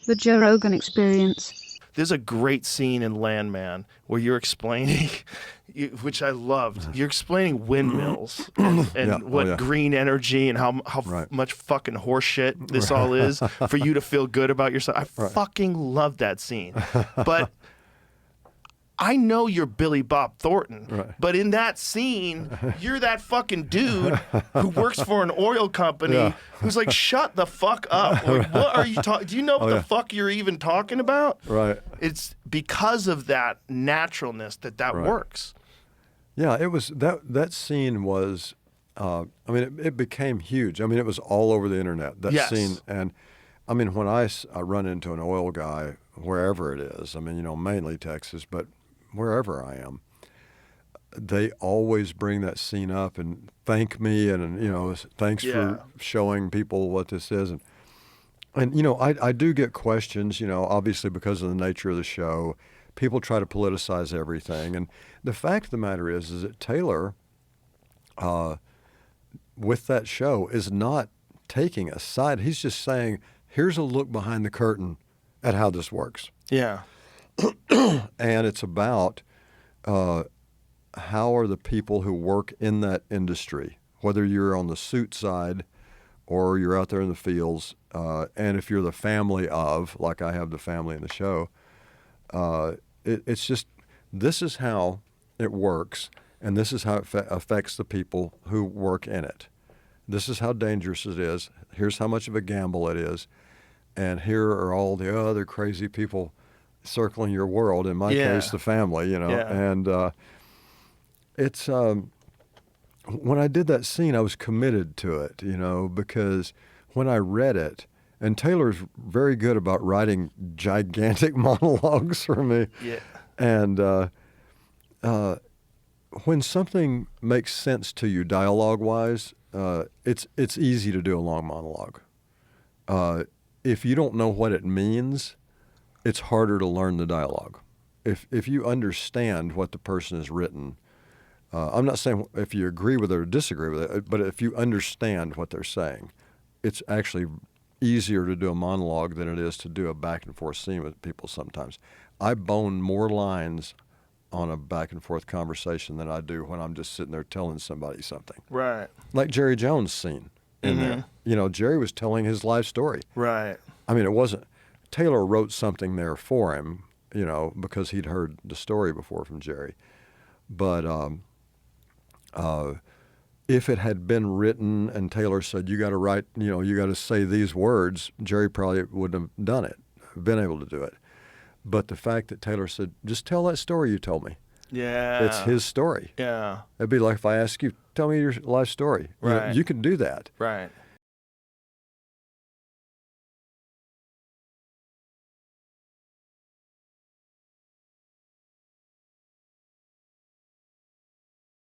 The Joe Rogan Experience. There's a great scene in Landman where you're explaining, which I loved. You're explaining windmills and what green energy and how much fucking horseshit this all is for you to feel good about yourself. I fucking love that scene. But I know you're Billy Bob Thornton, but in that scene, you're that fucking dude who works for an oil company who's like, shut the fuck up. Like, what are you talking? Do you know what the fuck you're even talking about? Right. It's because of that naturalness that works. Yeah, it was that scene was, I mean, it became huge. I mean, it was all over the internet, that scene. And I mean, when I run into an oil guy, wherever it is, I mean, you know, mainly Texas, but wherever I am, they always bring that scene up and thank me and, you know, thanks for showing people what this is. And you know, I do get questions, you know, obviously because of the nature of the show. People try to politicize everything. And the fact of the matter is that Taylor, with that show, is not taking a side. He's just saying, here's a look behind the curtain at how this works. Yeah. And it's about how are the people who work in that industry, whether you're on the suit side or you're out there in the fields, and if you're the family of, like I have the family in the show, it's just, this is how it works, and this is how it affects the people who work in it. This is how dangerous it is. Here's how much of a gamble it is. And here are all the other crazy people circling your world, in my case, the family, you know. And it's, when I did that scene, I was committed to it, you know, because when I read it, and Taylor's very good about writing gigantic monologues for me. Yeah. And when something makes sense to you dialogue-wise, it's easy to do a long monologue. If you don't know what it means, it's harder to learn the dialogue. If you understand what the person has written, I'm not saying if you agree with it or disagree with it, but if you understand what they're saying, it's actually easier to do a monologue than it is to do a back and forth scene with people sometimes. I bone more lines on a back and forth conversation than I do when I'm just sitting there telling somebody something. Right. Like Jerry Jones' scene in there. You know, Jerry was telling his life story. Right. I mean, it wasn't, Taylor wrote something there for him, you know, because he'd heard the story before from Jerry. But if it had been written and Taylor said, you got to write, you know, you got to say these words, Jerry probably wouldn't have done it, been able to do it. But the fact that Taylor said, just tell that story you told me. Yeah. It's his story. Yeah. It'd be like if I ask you, tell me your life story. Right. You can do that. Right.